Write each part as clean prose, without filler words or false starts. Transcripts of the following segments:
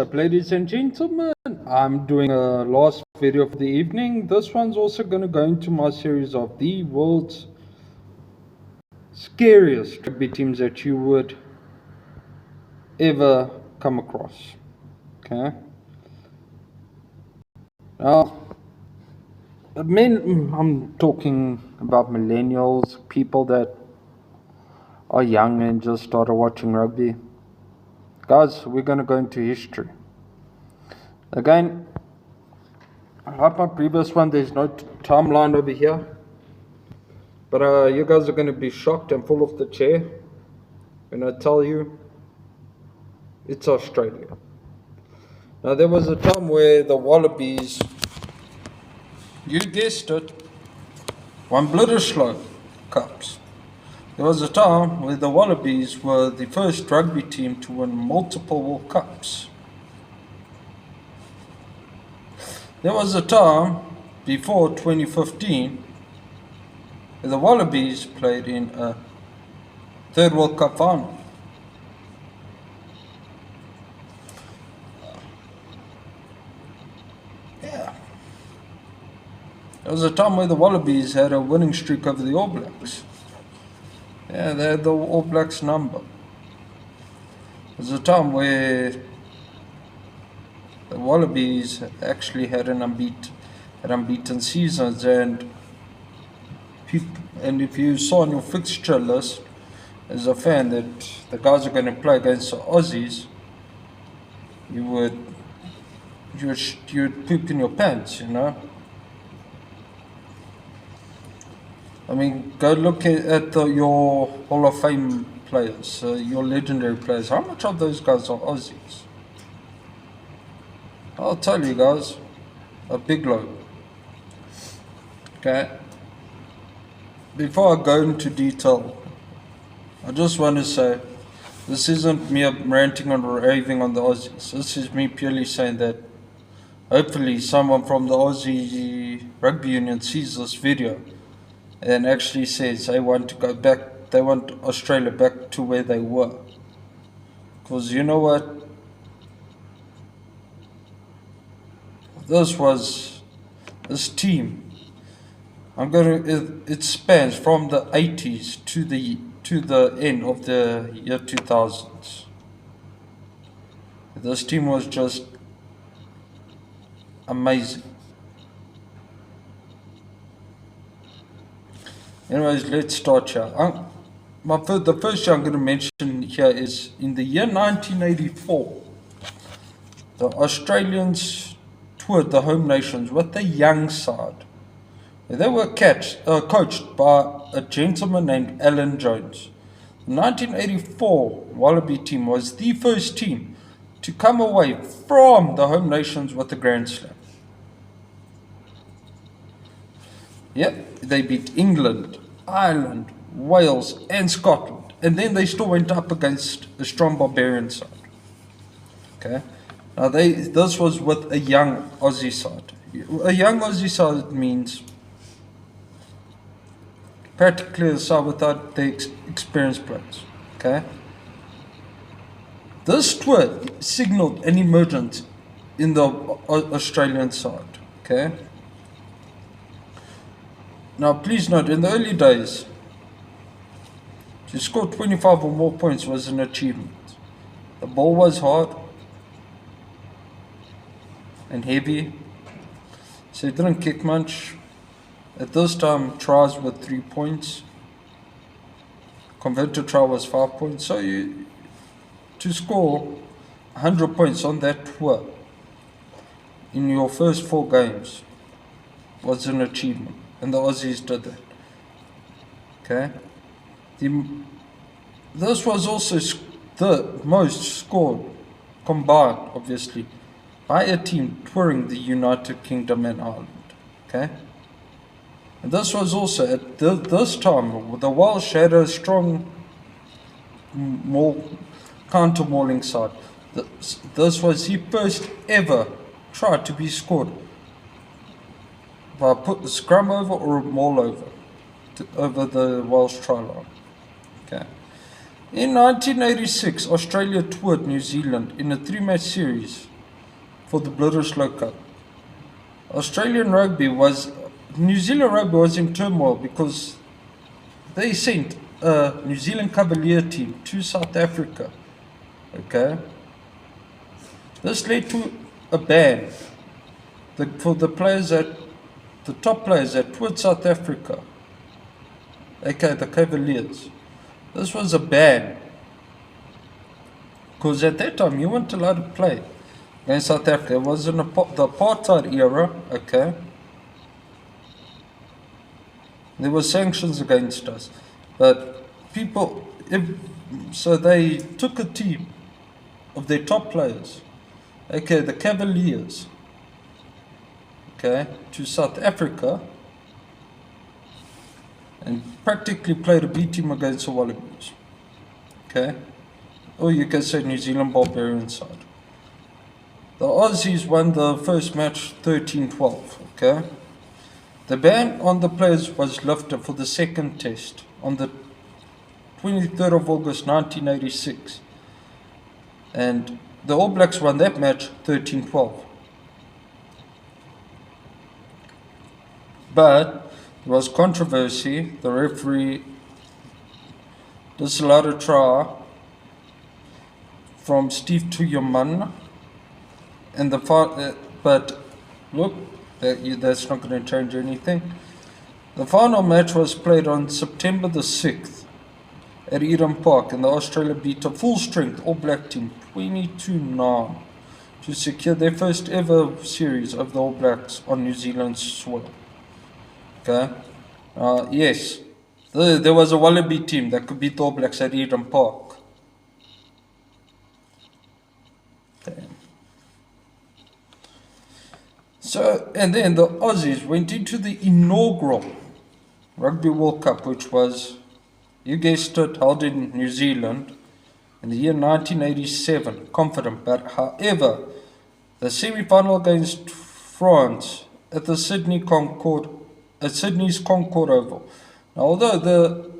up, ladies and gentlemen? I'm doing a last video for the evening. This one's also going to go into my series of the world's scariest rugby teams that you would ever come across. Okay? Now, I'm talking about millennials, people that are young and just started watching rugby. Guys, we're going to go into history. Again, like my previous one, there's no timeline over here. But you guys are going to be shocked and fall off the chair when I tell you it's Australia. Now, there was a time where the Wallabies, you guessed it, won Bledisloe Cups. There was a time where the Wallabies were the first rugby team to win multiple World Cups. There was a time before 2015 where the Wallabies played in a third World Cup final. Yeah. There was a time where the Wallabies had a winning streak over the All Blacks. Yeah, they had the All Blacks number. There was a time where the Wallabies actually had unbeaten seasons, and if you saw on your fixture list as a fan that the guys are going to play against the Aussies, you would poop in your pants, you know. I mean, go look at your Hall of Fame players, your legendary players. How much of those guys are Aussies? I'll tell you guys, a big load. Okay. Before I go into detail, I just want to say, this isn't me ranting and raving on the Aussies. This is me purely saying that hopefully someone from the Aussie Rugby Union sees this video and actually says they want to go back, they want Australia back to where they were. Because you know what? This team, it spans from the 80s to the end of the year 2000s. This team was just amazing. Anyways, let's start here. The first year I'm going to mention here is in the year 1984. The Australians toured the home nations with the young side. They were coached by a gentleman named Alan Jones. The 1984 Wallaby team was the first team to come away from the home nations with the Grand Slam. Yep, they beat England, Ireland, Wales and Scotland. And then they still went up against a strong barbarian side. Okay. Now this was with a young Aussie side. A young Aussie side means practically a side without the experienced players. Okay. This tour signaled an emergence in the Australian side. Okay. Now please note, in the early days, to score 25 or more points was an achievement. The ball was hard and heavy, so it didn't kick much. At this time, tries were 3 points. Converted try was 5 points. So to score 100 points on that tour in your first 4 games was an achievement, and the Aussies did that. Okay. This was also the most scored combined, obviously, by a team touring the United Kingdom and Ireland. Okay. And this was also at this time the Welsh had a strong counter-mauling side. This was the first ever try to be scored by put the scrum over or a maul over the Welsh try line. Okay. In 1986, Australia toured New Zealand in a 3-match series for the Bledisloe Cup. New Zealand rugby was in turmoil because they sent a New Zealand Cavalier team to South Africa. Okay. This led to a ban for the top players that toured South Africa, aka the Cavaliers. This was a ban because at that time you weren't allowed to play against South Africa. It was in the apartheid era, okay? There were sanctions against us, but so they took a team of their top players, okay, the Cavaliers, okay, to South Africa and practically played a B team against the Wallabies, okay? Or you can say New Zealand Barbarian side. The Aussies won the first match 13-12, okay? The ban on the players was lifted for the second test on the 23rd of August 1986. And the All Blacks won that match 13-12. But there was controversy. The referee disallowed a try from Steve Tuyaman. And but look, that's not going to change anything. The final match was played on September the 6th at Eden Park, and the Australia beat a full-strength All Black team 22-9 to secure their first ever series of the All Blacks on New Zealand's soil. Okay, yes, there was a Wallaby team that could beat the All Blacks at Eden Park. Okay. So, and then the Aussies went into the inaugural Rugby World Cup, which was, you guessed it, held in New Zealand in the year 1987, confident. But however, the semi-final against France at the Sydney's Concord Oval. Now, although the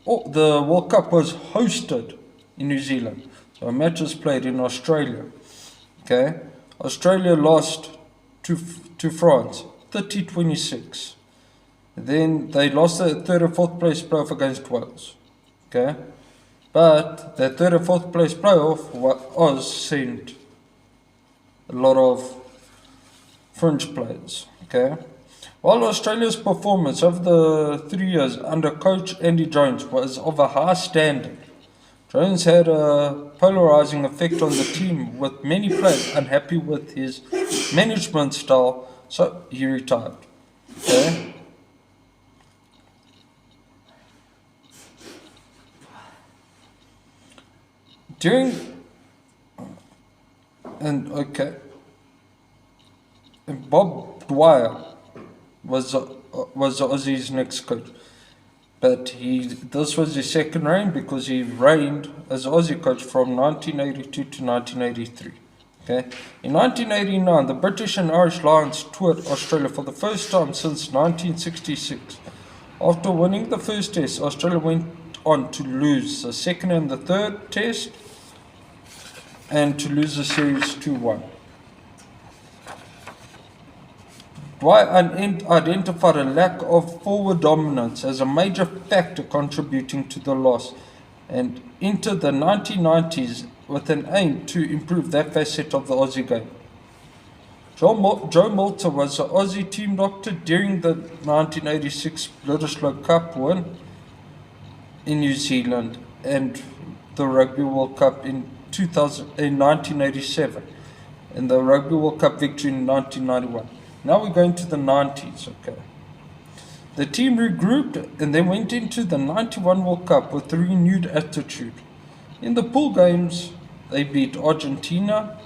World Cup was hosted in New Zealand, so matches played in Australia. Okay, Australia lost to France 30-26. Then they lost the third or fourth place playoff against Wales. Okay, but that third or fourth place playoff was sent a lot of fringe players. Okay, while Australia's performance over the 3 years under coach Andy Jones was of a high standard, Jones had a polarizing effect on the team, with many players unhappy with his management style, so he retired. Okay. And Bob Dwyer was the Aussies' next coach. But this was his second reign because he reigned as Aussie coach from 1982 to 1983. Okay. In 1989, the British and Irish Lions toured Australia for the first time since 1966. After winning the first test, Australia went on to lose the second and the third test and to lose the series 2-1. Dwyer identified a lack of forward dominance as a major factor contributing to the loss and entered the 1990s with an aim to improve that facet of the Aussie game. Joe Malter was the Aussie team doctor during the 1986 Bledisloe Cup win in New Zealand and the Rugby World Cup in 1987 and the Rugby World Cup victory in 1991. Now we're going to the 90s, okay. The team regrouped and then went into the 91 World Cup with a renewed attitude. In the pool games, they beat Argentina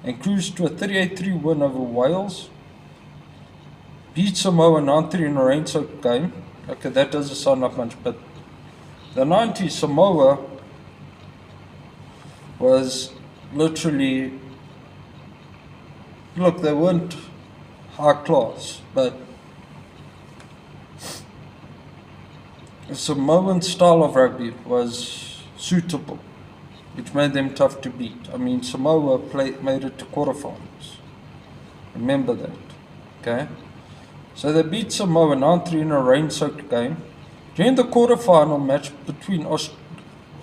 and cruised to a 38-3 win over Wales. Beat Samoa 9-3 in a rain-soaked game. Okay, that doesn't sound like much, but the 90s Samoa was literally, look, they weren't high class, but the Samoan style of rugby was suitable which made them tough to beat. I mean, Samoa made it to quarterfinals. Remember that, okay? So they beat Samoa 9-3 in a rain-soaked game. During the quarterfinal match between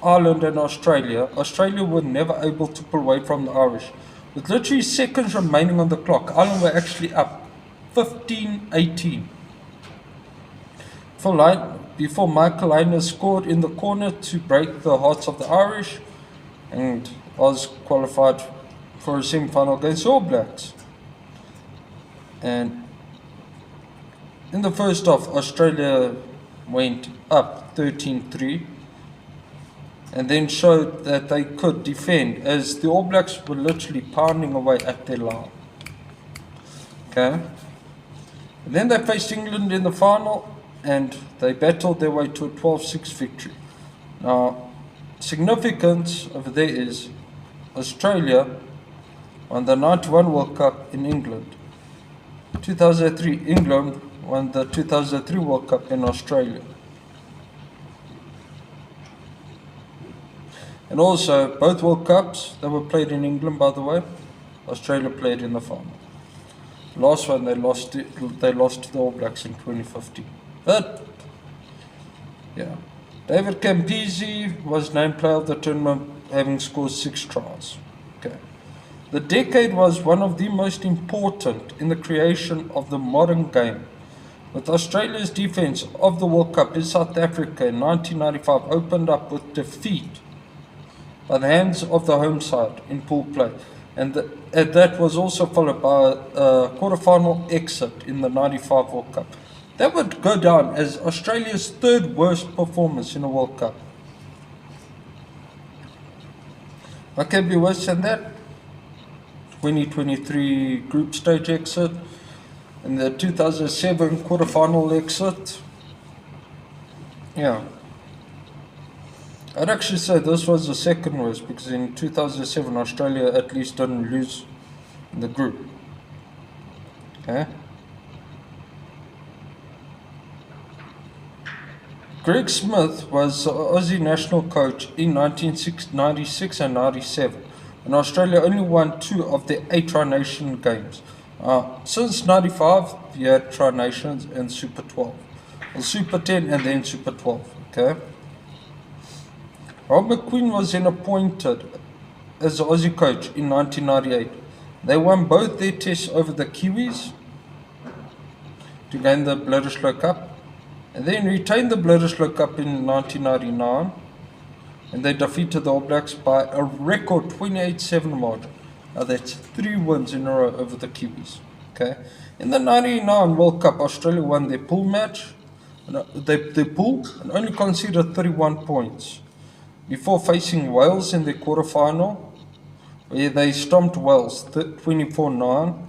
Ireland and Australia, Australia were never able to pull away from the Irish. With literally seconds remaining on the clock, Ireland were actually up 15-18. Before Michael Lainer scored in the corner to break the hearts of the Irish, and was qualified for a semi-final against All Blacks. And in the first half, Australia went up 13-3 and then showed that they could defend, as the All Blacks were literally pounding away at their line. Okay. And then they faced England in the final and they battled their way to a 12-6 victory. Now, significance over there is Australia won the 91 World Cup in England. 2003, England won the 2003 World Cup in Australia. And also, both World Cups, they were played in England, by the way. Australia played in the final. Last one, they lost to the All Blacks in 2015. But, yeah. David Campese was named player of the tournament, having scored 6 tries. Okay. The decade was one of the most important in the creation of the modern game, with Australia's defence of the World Cup in South Africa in 1995 opened up with defeat by the hands of the home side in pool play, and that was also followed by a quarter-final exit in the 95 World Cup. That would go down as Australia's 3rd worst performance in a World Cup. What can be worse than that? 2023 group stage exit and the 2007 quarter-final exit. Yeah. I'd actually say this was the 2nd worst, because in 2007 Australia at least didn't lose in the group. Okay. Greg Smith was the Aussie national coach in 1996 and 97, and Australia only won 2 of the 8 Tri-Nation games. Since 95, you had Tri-Nations and Super 12. Well, Super 10 and then Super 12, okay? Rob McQueen was then appointed as the Aussie coach in 1998. They won both their tests over the Kiwis to gain the Bledisloe Cup, and then retained the Bledisloe Cup in 1999, and they defeated the All Blacks by a record 28-7 margin. Now that's 3 wins in a row over the Kiwis. Okay. In the 99 World Cup, Australia won their pool match, their pool, and only conceded 31 points before facing Wales in their quarter-final, where they stomped Wales 24-9,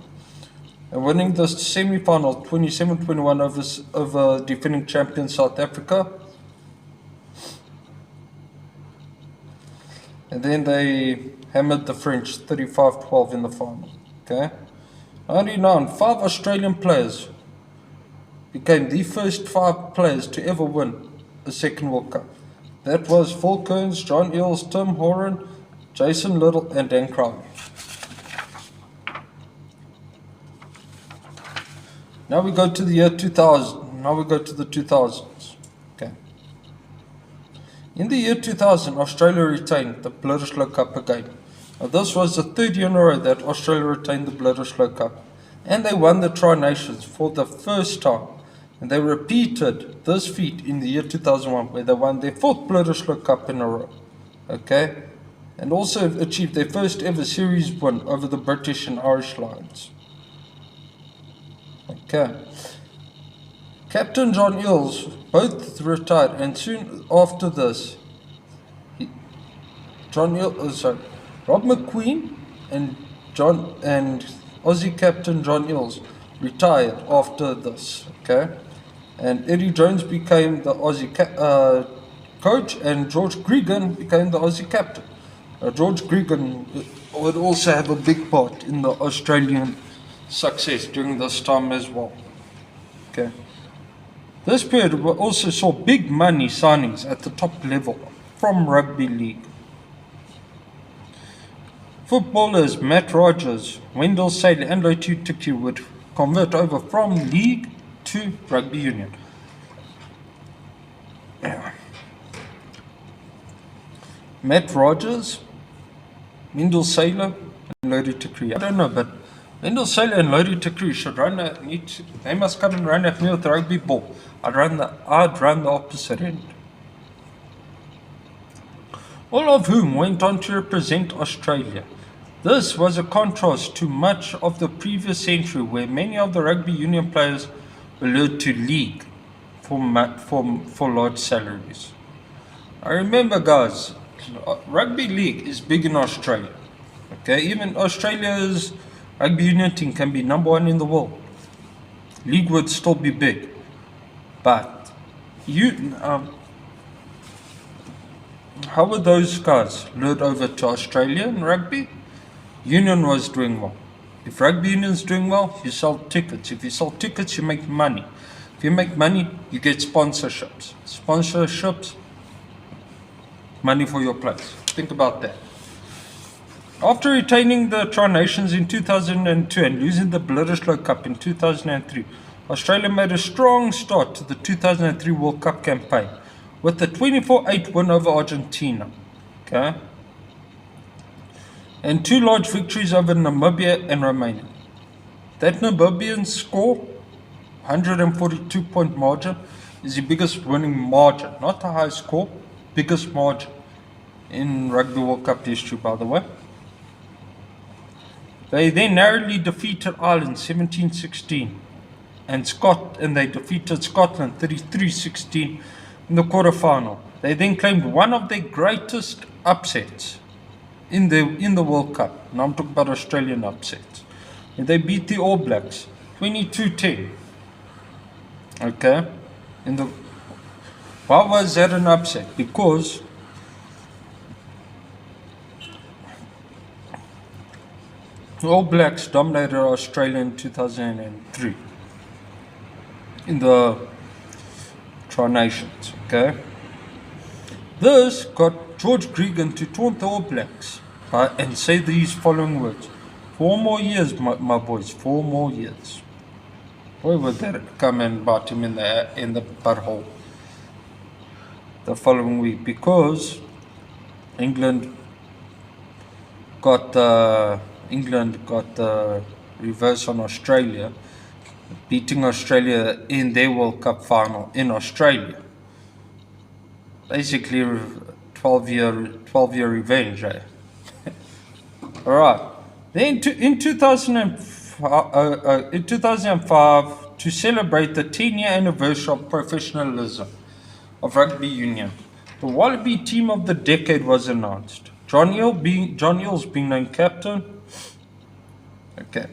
and winning the semi-final 27-21 over defending champion South Africa. And then they hammered the French 35-12 in the final. Okay. 99, 5 Australian players became the first 5 players to ever win a 2nd World Cup. That was Phil Kearns, John Eales, Tim Horan, Jason Little, and Dan Crowley. Now we go to the year 2000. Now we go to the 2000s. Okay. In the year 2000, Australia retained the Bledisloe Cup again. Now, this was the 3rd year in a row that Australia retained the Bledisloe Cup, and they won the Tri-Nations for the first time. And they repeated this feat in the year 2001, where they won their 4th Bledisloe Cup in a row. Okay? And also achieved their first ever series win over the British and Irish Lions. Okay. Captain John Eales both retired, and soon after this, Rob McQueen and Aussie captain John Eales retired after this. Okay. And Eddie Jones became the Aussie coach, and George Gregan became the Aussie captain. George Gregan would also have a big part in the Australian success during this time as well. Okay. This period also saw big money signings at the top level from rugby league. Footballers Matt Rogers, Wendell Sailor, and Lotu Tiki would convert over from league to rugby union. Matt Rogers, Wendell Sailor, and Lotu Tiki. I don't know, but Wendell Sailor and Lotu Tiki should they must come and run at me with the rugby ball. I'd run the opposite end. All of whom went on to represent Australia. This was a contrast to much of the previous century where many of the rugby union players were lured to league for large salaries. I remember, guys, rugby league is big in Australia. Okay, even Australia's rugby union team can be number 1 in the world. League would still be big. But how were those guys lured over to Australia in rugby? Union was doing well. If rugby union is doing well, you sell tickets. If you sell tickets, you make money. If you make money, you get sponsorships. Sponsorships, money for your place. Think about that. After retaining the Tri Nations in 2002 and losing the Bledisloe Cup in 2003, Australia made a strong start to the 2003 World Cup campaign with the 24-8 win over Argentina. Okay? And 2 large victories over Namibia and Romania. That Namibian score, 142-point margin, is the biggest winning margin. Not a high score, biggest margin in Rugby World Cup history, by the way. They then narrowly defeated Ireland 17-16 and they defeated Scotland 33-16 in the quarterfinal. They then claimed one of their greatest upsets in the World Cup. Now I'm talking about Australian upsets. And they beat the All Blacks 22-10. Okay? Why was that an upset? Because the All Blacks dominated Australia in 2003 in the Tri Nations. Okay? This got George Gregan to taunt the All Blacks and say these following words: 4 more years, my boys, 4 more years. Boy, would that come and bite him in the butthole the following week, because England got the reverse on Australia, beating Australia in their World Cup final in Australia. Basically, 12-year revenge, eh? Alright. Then in 2005, to celebrate the 10-year anniversary of professionalism of rugby union, the Wallaby Team of the Decade was announced. John Eales being named captain. Okay.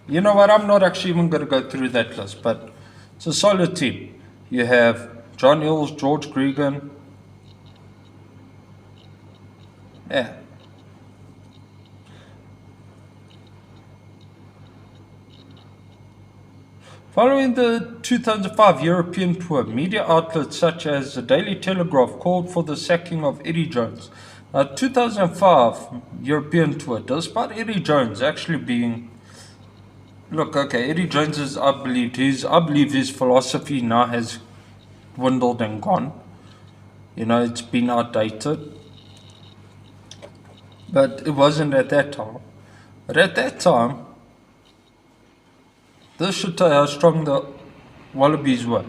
You know what? I'm not actually even going to go through that list, but it's a solid team. You have John Eales, George Gregan. Yeah. Following the 2005 European tour, media outlets such as the Daily Telegraph called for the sacking of Eddie Jones. 2005 European tour, despite Eddie Jones actually being... Look, okay, Eddie Jones is, I believe his philosophy now has dwindled and gone. You know, it's been outdated. But it wasn't at that time. But at that time, this should tell you how strong the Wallabies were.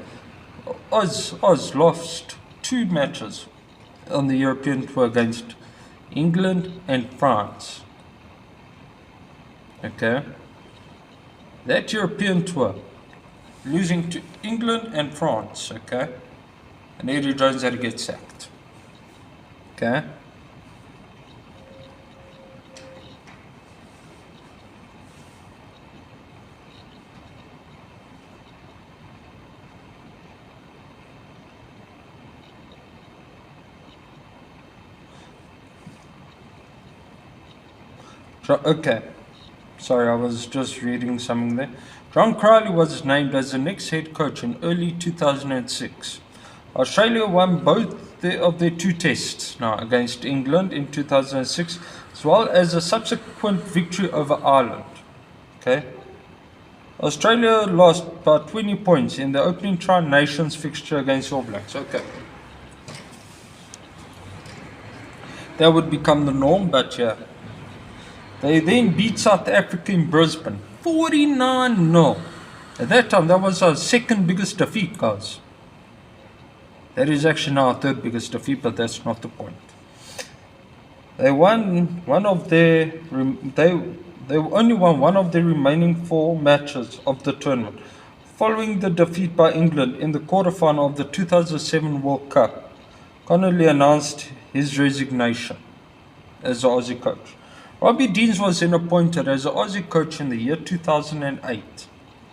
Oz lost 2 matches on the European tour against England and France. Okay? That European tour, losing to England and France, okay? And Eddie Jones had to get sacked. Okay? Okay, sorry, I was just reading something there. John Crowley was named as the next head coach in early 2006. Australia won both of their 2 tests now against England in 2006, as as well as a subsequent victory over Ireland. Okay. Australia lost by 20 points in the opening Tri-Nations fixture against All Blacks. Okay. That would become the norm, but yeah. They then beat South Africa in Brisbane, 49-0. At that time, that was our second biggest defeat, guys. That is actually now our third biggest defeat, but that's not the point. They won one of their. They only won one of the remaining 4 matches of the tournament, following the defeat by England in the quarterfinal of the 2007 World Cup. Connolly announced his resignation as the Aussie coach. Robbie Deans was then appointed as the Aussie coach in the year 2008.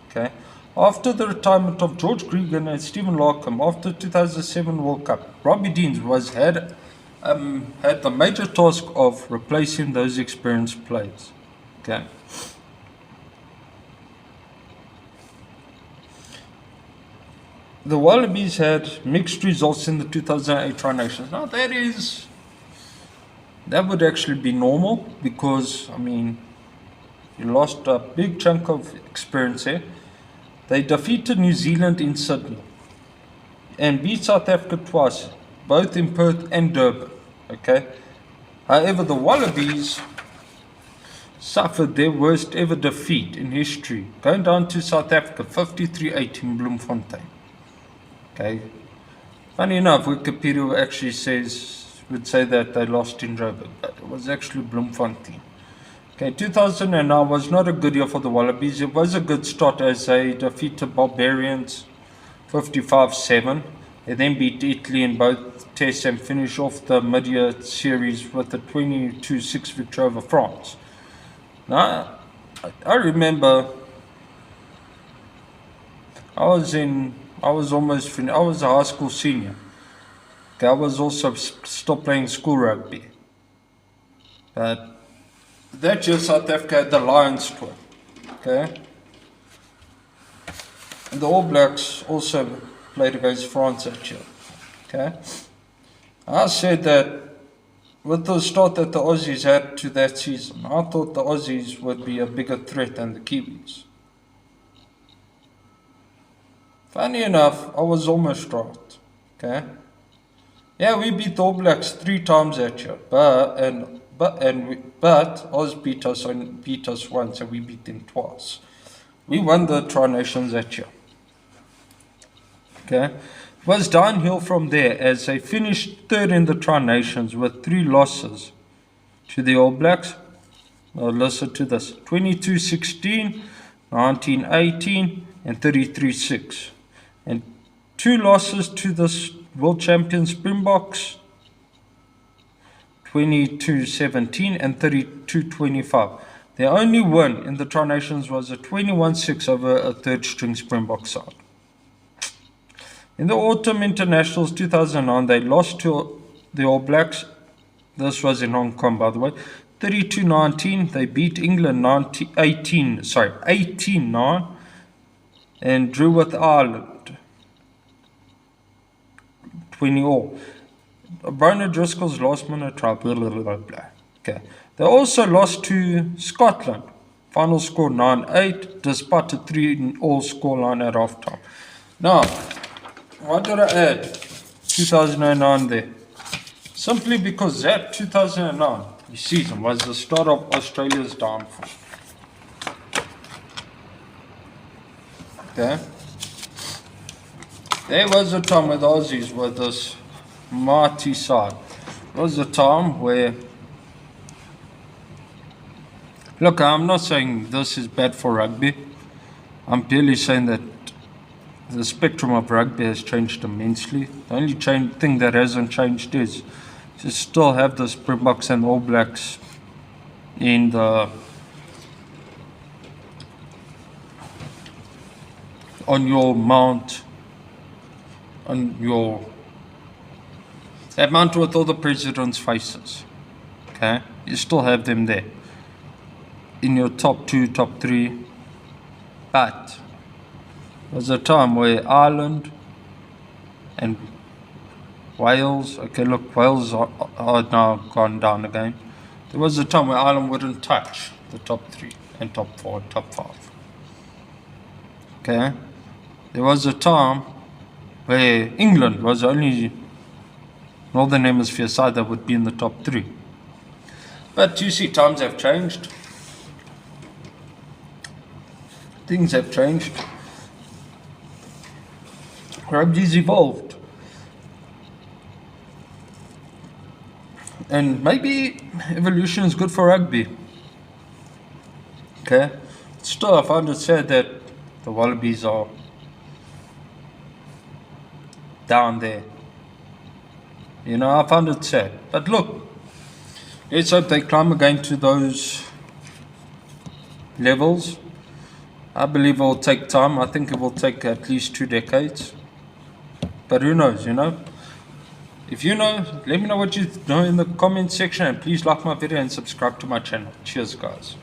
Okay. After the retirement of George Gregan and Stephen Larkham after the 2007 World Cup, Robbie Deans had the major task of replacing those experienced players. Okay. The Wallabies had mixed results in the 2008 Tri-Nations. Now that would actually be normal because, I mean, you lost a big chunk of experience here. They defeated New Zealand in Sydney and beat South Africa twice, both in Perth and Durban. Okay. However, the Wallabies suffered their worst ever defeat in history, going down to South Africa 53-8 in Bloemfontein. Okay. Funny enough, Wikipedia actually would say that they lost in Joburg, but it was actually Bloemfontein. Okay, 2009 was not a good year for the Wallabies. It was a good start as they defeated Barbarians 55-7. They then beat Italy in both tests and finished off the mid-year series with a 22-6 victory over France. Now, I remember I was a high school senior. Okay, I was also stopped playing school rugby. But that year South Africa had the Lions tour. Okay. And the All Blacks also played against France that year. Okay. I said that with the start that the Aussies had to that season, I thought the Aussies would be a bigger threat than the Kiwis. Funny enough, I was almost right. Okay. Yeah, we beat the All Blacks 3 times that year, but Oz beat us once, and we beat them twice. We won the Tri-Nations that year. Okay, it was downhill from there as they finished third in the Tri-Nations with 3 losses to the All Blacks. Now listen to this: 22-16, 19-18, and 33-6, and 2 losses to the world champion Springboks, 22-17 and 32-25. Their only win in the Tri-Nations was a 21-6 over a third-string Springbok side. In the Autumn Internationals 2009, they lost to the All Blacks. This was in Hong Kong, by the way. 32-19. They beat England 18-9, and drew with Ireland 20-all. Brian Driscoll's last minute try. Blah, blah, blah, blah. Okay. They also lost to Scotland. Final score 9-8, despite a 3-all scoreline at halftime. Now, why did I add 2009 there? Simply because that 2009 season was the start of Australia's downfall. Okay. There was a time where the Aussies were this mighty side. There was a time where, look, I'm not saying this is bad for rugby. I'm barely saying that the spectrum of rugby has changed immensely. The only thing that hasn't changed is to still have the Springboks and All Blacks in the on your mount, that mount with all the presidents' faces. Okay, you still have them there in your top 2, top 3, but there's a time where Ireland and Wales, okay, look, Wales are now gone down again. There was a time where Ireland wouldn't touch the top 3 and top 4 and top 5. Okay? There was a time where England was the only Northern Hemisphere side that would be in the top 3. But you see, times have changed. Things have changed. Rugby's evolved. And maybe evolution is good for rugby. Okay? Still, I find it sad that the Wallabies are down there. You know, I found it sad. But look, let's hope they climb again to those levels. I believe it will take time. I think it will take at least 2 decades. But who knows, you know? If you know, let me know what you know in the comment section. And please like my video and subscribe to my channel. Cheers, guys.